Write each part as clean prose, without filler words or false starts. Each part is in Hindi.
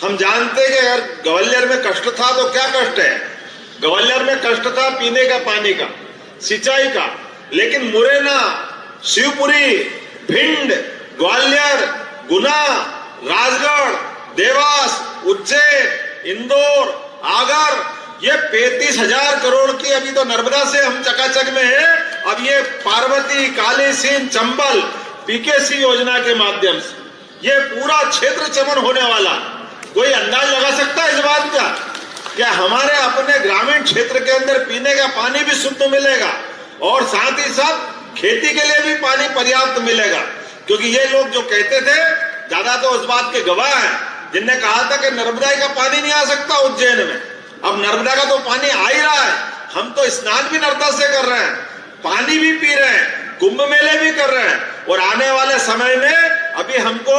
हम जानते हैं कि अगर ग्वालियर में कष्ट था तो क्या कष्ट है। ग्वालियर में कष्ट था पीने का पानी का, सिंचाई का, लेकिन मुरैना, शिवपुरी, भिंड, ग्वालियर, गुना, राजगढ़, देवास, उज्जैन, इंदौर, आगर, ये 35,000 करोड़ की अभी तो नर्मदा से हम चकाचक में है। अब ये पार्वती, काली सिंध, चंबल, पीकेसी योजना के माध्यम से ये पूरा क्षेत्र चमन होने वाला। कोई अंदाज लगा सकता है इस बात का? क्या हमारे अपने ग्रामीण क्षेत्र के अंदर पीने का पानी भी शुद्ध मिलेगा और साथ ही साथ खेती के लिए भी पानी पर्याप्त मिलेगा? क्योंकि ये लोग जो कहते थे, ज्यादा तो उस बात के गवाह हैं जिनने कहा था कि नर्मदा का पानी नहीं आ सकता उज्जैन में। अब नर्मदा का तो पानी आ ही रहा है, हम तो स्नान भी नर्मदा से कर रहे हैं, पानी भी पी रहे हैं, कुंभ मेले भी कर रहे हैं। और आने वाले समय में अभी हमको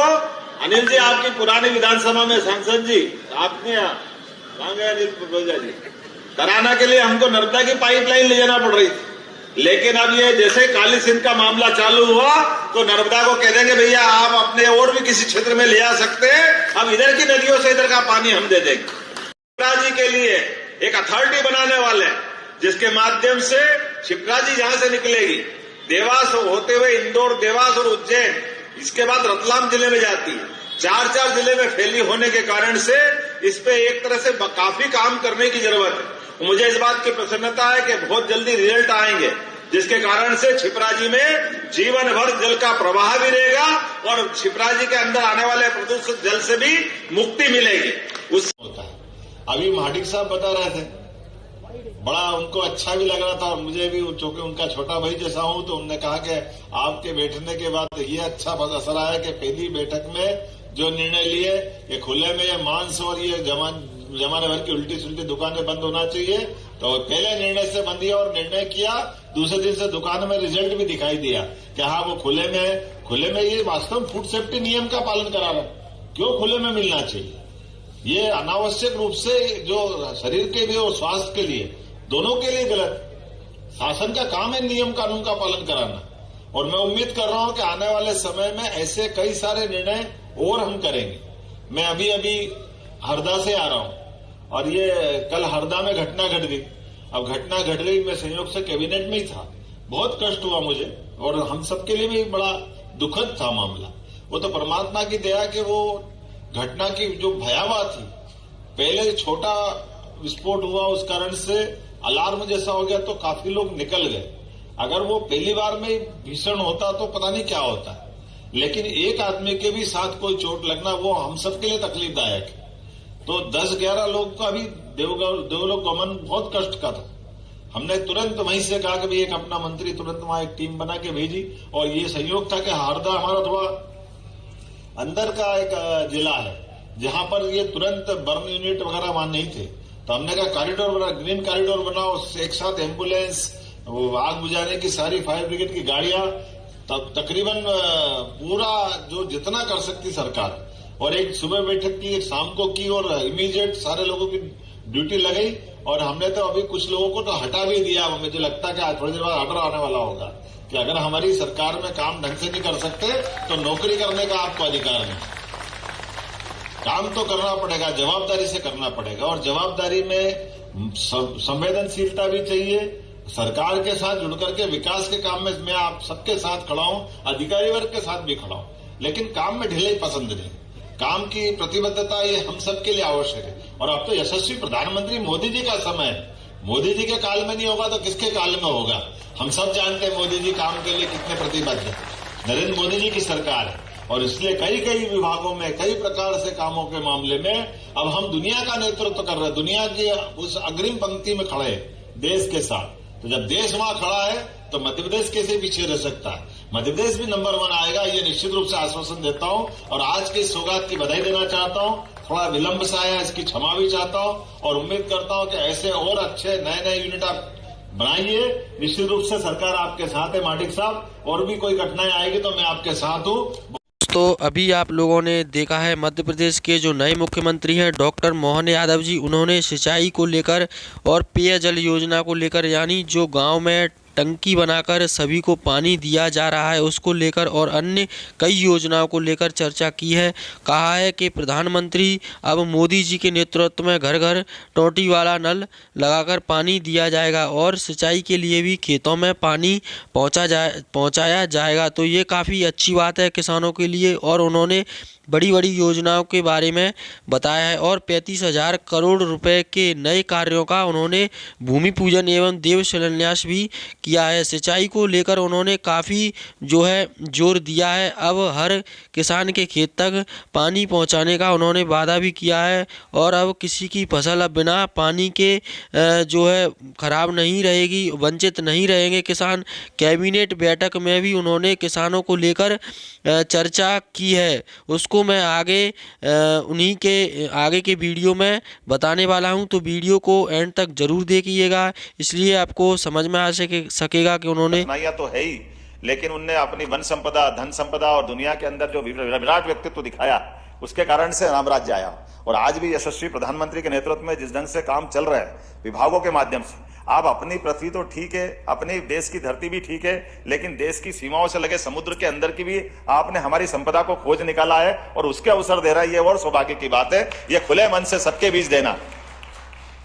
अनिल जी, आपकी पुरानी विधानसभा में सांसद जी, आपने कहाँ गए अनिल पुरोजा जी, कराना के लिए हमको नर्मदा की पाइपलाइन ले जाना पड़ रही थी। लेकिन अब ये जैसे काली सिंध का मामला चालू हुआ तो नर्मदा को कह देंगे भैया आप अपने और भी किसी क्षेत्र में ले जा सकते हैं, अब इधर की नदियों से इधर का पानी हम दे देंगे। शिप्रा जी के लिए एक अथॉरिटी बनाने वाले हैं जिसके माध्यम से शिप्रा जी जहां से निकलेगी, देवास होते हुए इंदौर, देवास और उज्जैन, इसके बाद रतलाम जिले में जाती है। 4 जिले में फैली होने के कारण से इस पे एक तरह से काफी काम करने की जरूरत है। मुझे इस बात की प्रसन्नता है कि बहुत जल्दी रिजल्ट आएंगे जिसके कारण से छिपरा जी में जीवन भर जल का प्रवाह भी रहेगा और छिपरा जी के अंदर आने वाले प्रदूषित जल से भी मुक्ति मिलेगी। उस अभी महाडिक साहब बता रहे थे, बड़ा उनको अच्छा भी लग रहा था और मुझे भी, चूंकि उनका छोटा भाई जैसा हूं, तो उन्होंने कहा कि आपके बैठने के बाद ये अच्छा असर आया कि पहली बैठक में जो निर्णय लिए ये खुले में ये मांस और ये जमाने भर की उल्टी सुल्टी दुकानें बंद होना चाहिए, तो पहले निर्णय से बंद किया और निर्णय किया। दूसरे दिन से दुकान में रिजल्ट भी दिखाई दिया कि हाँ वो खुले में ये वास्तव फूड सेफ्टी नियम का पालन करा रहे। क्यों खुले में मिलना चाहिए? ये अनावश्यक रूप से जो शरीर के लिए और स्वास्थ्य के लिए, दोनों के लिए गलत। शासन का काम है नियम कानून का पालन कराना और मैं उम्मीद कर रहा हूं कि आने वाले समय में ऐसे कई सारे निर्णय और हम करेंगे। मैं अभी हरदा से आ रहा हूं और ये कल हरदा में घटना घट गई। अब घटना घट गई, मैं संयोग से कैबिनेट में ही था, बहुत कष्ट हुआ मुझे और हम सबके लिए भी बड़ा दुखद था मामला। वो तो परमात्मा की दया कि वो घटना की जो भयावह थी, पहले छोटा विस्फोट हुआ उस कारण से अलार्म जैसा हो गया तो काफी लोग निकल गए। अगर वो पहली बार में भीषण होता तो पता नहीं क्या होता, लेकिन एक आदमी के भी साथ कोई चोट लगना वो हम सबके लिए तकलीफदायक है। तो 10-11 लोग का भी देवलोक गमन बहुत कष्ट का था। हमने तुरंत वहीं से कहा कि भाई एक अपना मंत्री तुरंत वहां एक टीम बना के भेजी और ये संयोग था कि हरदा हमारा थोड़ा अंदर का एक जिला है जहां पर ये तुरंत बर्न यूनिट वगैरह वहां नहीं थे, तो हमने कहा कॉरिडोर बना, ग्रीन कॉरिडोर बनाओ, एक साथ एम्बुलेंस, आग बुझाने की सारी फायर ब्रिगेड की गाड़ियां, तकरीबन पूरा जो जितना कर सकती सरकार, और एक सुबह बैठक की, एक शाम को की और इमीडिएट सारे लोगों की ड्यूटी लगाई। और हमने तो अभी कुछ लोगों को तो हटा भी दिया। मुझे लगता है कि थोड़ी देर बाद ऑर्डर आने वाला होगा कि अगर हमारी सरकार में काम ढंग से नहीं कर सकते तो नौकरी करने का आपको अधिकार नहीं। काम तो करना पड़ेगा, जवाबदारी से करना पड़ेगा और जवाबदारी में संवेदनशीलता भी चाहिए। सरकार के साथ जुड़कर के विकास के काम में मैं आप सबके साथ खड़ा हूं, अधिकारी वर्ग के साथ भी खड़ा हूं, लेकिन काम में ढिलाई पसंद नहीं। काम की प्रतिबद्धता ये हम सबके लिए आवश्यक है। और अब तो यशस्वी प्रधानमंत्री मोदी जी का समय है। मोदी जी के काल में नहीं होगा तो किसके काल में होगा? हम सब जानते हैं मोदी जी काम के लिए कितने प्रतिबद्ध है। नरेंद्र मोदी जी की सरकार है और इसलिए कई विभागों में कई प्रकार से कामों के मामले में अब हम दुनिया का नेतृत्व कर रहे हैं, दुनिया की उस अग्रिम पंक्ति में खड़े हैं देश के साथ। तो जब देश वहां खड़ा है तो मध्य प्रदेश कैसे पीछे रह सकता है? मध्य प्रदेश भी नंबर 1 आएगा, ये निश्चित रूप से आश्वासन देता हूं। और आज की सौगात की बधाई देना चाहता हूं। थोड़ा विलंब से आया, इसकी क्षमा भी चाहता हूं और उम्मीद करता हूं कि ऐसे और अच्छे नए यूनिट आप बनाइए। निश्चित रूप से सरकार आपके साथ है माटिक साहब, और भी कोई कठिनाई आएगी तो मैं आपके साथ हूं। तो अभी आप लोगों ने देखा है मध्य प्रदेश के जो नए मुख्यमंत्री हैं डॉक्टर मोहन यादव जी, उन्होंने सिंचाई को लेकर और पेयजल योजना को लेकर, यानी जो गांव में टंकी बनाकर सभी को पानी दिया जा रहा है उसको लेकर और अन्य कई योजनाओं को लेकर चर्चा की है। कहा है कि प्रधानमंत्री अब मोदी जी के नेतृत्व में घर घर टोटी वाला नल लगाकर पानी दिया जाएगा और सिंचाई के लिए भी खेतों में पानी पहुंचाया जाएगा। तो ये काफ़ी अच्छी बात है किसानों के लिए और उन्होंने बड़ी बड़ी योजनाओं के बारे में बताया है और 35,000 करोड़ रुपए के नए कार्यों का उन्होंने भूमि पूजन एवं देव शिलान्यास भी किया है। सिंचाई को लेकर उन्होंने काफ़ी जो है जोर दिया है। अब हर किसान के खेत तक पानी पहुंचाने का उन्होंने वादा भी किया है और अब किसी की फसल अब बिना पानी के जो है खराब नहीं रहेगी, वंचित नहीं रहेंगे किसान। कैबिनेट बैठक में भी उन्होंने किसानों को लेकर चर्चा की है, उसको मैं उन्हीं के आगे के वीडियो में बताने वाला हूं, तो वीडियो को एंड तक जरूर देखिएगा, इसलिए आपको समझ में आ सकेगा कि उन्होंने तो है ही, लेकिन उनने अपनी वन संपदा, धन संपदा और दुनिया के अंदर जो विराट व्यक्तित्व दिखाया उसके कारण से राम राज्य आया। और आज भी यशस्वी प्रधानमंत्री के नेतृत्व में जिस ढंग से काम चल रहा है विभागों के माध्यम से, आप अपनी पृथ्वी तो ठीक है, अपनी देश की धरती भी ठीक है, लेकिन देश की सीमाओं से लगे समुद्र के अंदर की भी आपने हमारी संपदा को खोज निकाला है और उसके अवसर दे रहा है। ये और सौभाग्य की बात है, ये खुले मन से सबके बीच देना।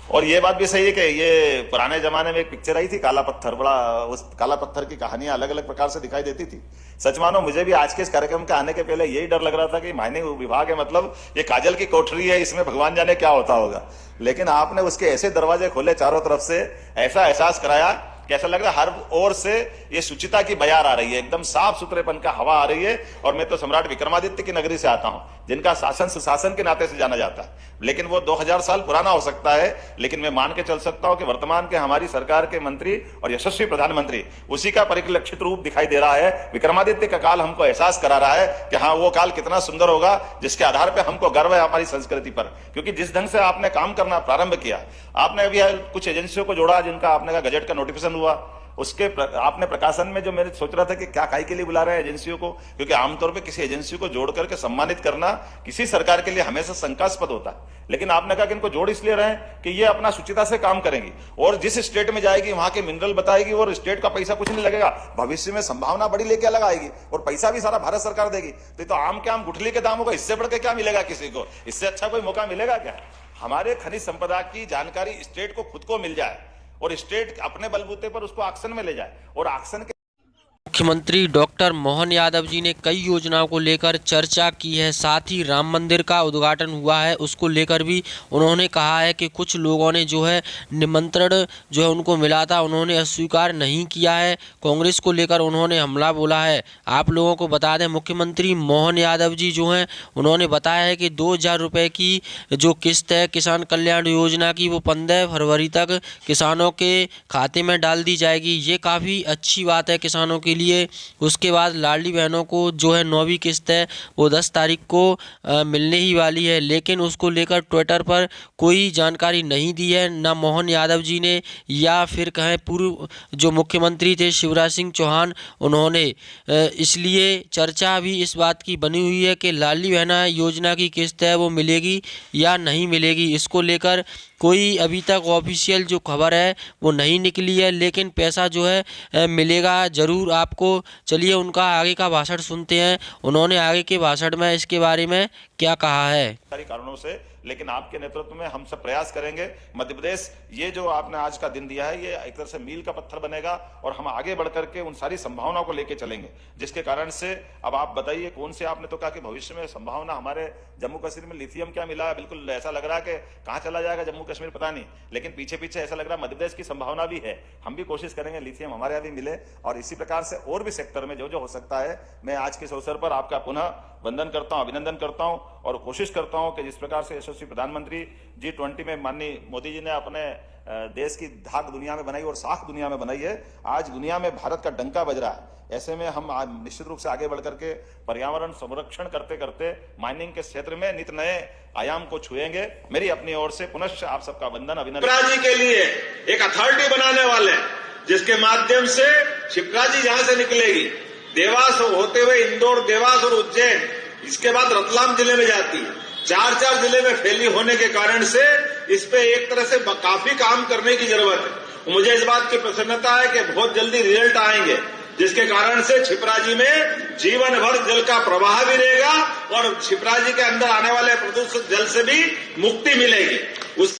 और ये बात भी सही है कि ये पुराने जमाने में एक पिक्चर आई थी काला पत्थर, बड़ा उस काला पत्थर की कहानियां अलग अलग प्रकार से दिखाई देती थी। सच मानो मुझे भी आज के इस कार्यक्रम के आने के पहले यही डर लग रहा था कि माइनिंग विभाग है, मतलब ये काजल की कोठरी है, इसमें भगवान जाने क्या होता होगा। लेकिन आपने उसके ऐसे दरवाजे खोले चारों तरफ से, ऐसा एहसास कराया कि ऐसा लग रहा है हर ओर से ये शुचिता की बयार आ रही है, एकदम साफ सुथरेपन का हवा आ रही है। और मैं तो सम्राट विक्रमादित्य की नगरी से आता हूं, जिनका शासन सुशासन के नाते से जाना जाता है, लेकिन वो 2000 साल पुराना हो सकता है, लेकिन मैं मान के चल सकता हूं कि वर्तमान के हमारी सरकार के मंत्री और यशस्वी प्रधानमंत्री उसी का परिलक्षित रूप दिखाई दे रहा है। विक्रमादित्य का काल हमको एहसास करा रहा है कि हाँ वो काल कितना सुंदर होगा, जिसके आधार पर हमको गर्व है हमारी संस्कृति पर। क्योंकि जिस ढंग से आपने काम करना प्रारंभ किया, आपने अभी कुछ एजेंसियों को जोड़ा जिनका आपने का गजट का नोटिफिकेशन हुआ, उसके आपने प्रकाशन में जो मैंने सोच रहा था कि क्या काहे के लिए बुला रहे हैं एजेंसियों को, क्योंकि आमतौर पे किसी एजेंसी को जोड़ करके सम्मानित करना किसी सरकार के लिए हमेशा शंकास्पद होता है। लेकिन आपने कहा कि इनको जोड़ इसलिए रहे कि ये अपना शुचिता से काम करेंगी और जिस स्टेट में जाएगी वहां के मिनरल बताएगी और स्टेट का पैसा कुछ नहीं लगेगा, भविष्य में संभावना बड़ी लेके अलग आएगी और पैसा भी सारा भारत सरकार देगी। तो आम के आम गुठली के दाम होगा, इससे बढ़ के क्या मिलेगा किसी को, इससे अच्छा कोई मौका मिलेगा क्या। हमारे खनिज संपदा की जानकारी स्टेट को खुद को मिल जाए और स्टेट अपने बलबूते पर उसको ऑक्शन में ले जाए और ऑक्शन के मुख्यमंत्री डॉक्टर मोहन यादव जी ने कई योजनाओं को लेकर चर्चा की है। साथ ही राम मंदिर का उद्घाटन हुआ है, उसको लेकर भी उन्होंने कहा है कि कुछ लोगों ने जो है निमंत्रण जो है उनको मिला था, उन्होंने अस्वीकार नहीं किया है। कांग्रेस को लेकर उन्होंने हमला बोला है। आप लोगों को बता दें, मुख्यमंत्री मोहन यादव जी जो हैं उन्होंने बताया है कि 2000 रुपये की जो किस्त है किसान कल्याण योजना की, वो 15 फरवरी तक किसानों के खाते में डाल दी जाएगी। ये काफ़ी अच्छी बात है किसानों के लिए। उसके बाद लाडली बहनों को जो है 9वीं किस्त है वो 10 तारीख को मिलने ही वाली है, लेकिन उसको लेकर ट्विटर पर कोई जानकारी नहीं दी है, ना मोहन यादव जी ने या फिर कहें पूर्व जो मुख्यमंत्री थे शिवराज सिंह चौहान उन्होंने। इसलिए चर्चा भी इस बात की बनी हुई है कि लाडली बहना योजना की किस्त है वो मिलेगी या नहीं मिलेगी। इसको लेकर कोई अभी तक ऑफिशियल जो खबर है वो नहीं निकली है, लेकिन पैसा जो है मिलेगा ज़रूर आपको। चलिए उनका आगे का भाषण सुनते हैं, उन्होंने आगे के भाषण में इसके बारे में क्या कहा है। कारणों से, लेकिन आपके नेतृत्व में हम सब प्रयास करेंगे। मध्य प्रदेश ये जो आपने आज का दिन दिया है ये एक तरह से मील का पत्थर बनेगा और हम आगे बढ़ करके उन सारी संभावनाओं को लेके चलेंगे, जिसके कारण से अब आप बताइए कौन से, आपने तो कहा कि भविष्य में संभावना हमारे जम्मू कश्मीर में लिथियम क्या मिला है, बिल्कुल ऐसा लग रहा है कि कहाँ चला जाएगा जम्मू कश्मीर पता नहीं, लेकिन पीछे पीछे ऐसा लग रहा है मध्य प्रदेश की संभावना भी है। हम भी कोशिश करेंगे लिथियम हमारे यहाँ भी मिले और इसी प्रकार से और भी सेक्टर में जो जो हो सकता है। मैं आज के इस अवसर पर आपका पुनः वंदन करता हूं, अभिनंदन करता हूं और कोशिश करता हूं कि जिस प्रकार से यशस्वी प्रधानमंत्री G20 में माननीय मोदी जी ने अपने देश की धाक दुनिया में बनाई और साख दुनिया में बनाई है, आज दुनिया में भारत का डंका बज रहा है। ऐसे में हम निश्चित रूप से आगे बढ़ करके पर्यावरण संरक्षण करते करते माइनिंग के क्षेत्र में नित नए आयाम को छुएंगे। मेरी अपनी ओर से पुनः आप सबका वंदन अभिनंदन। शिप्रा जी के लिए एक अथॉरिटी बनाने वाले जिसके माध्यम से शिप्रा जी जहां से निकलेगी देवास होते हुए इंदौर, देवास और उज्जैन, इसके बाद रतलाम जिले में जाती है। 4 जिले में फैली होने के कारण से इस पे एक तरह से काफी काम करने की जरूरत है मुझे इस बात की प्रसन्नता है कि बहुत जल्दी रिजल्ट आएंगे, जिसके कारण से छिपराजी में जीवन भर जल का प्रवाह भी रहेगा और छिपराजी के अंदर आने वाले प्रदूषित जल से भी मुक्ति मिलेगी।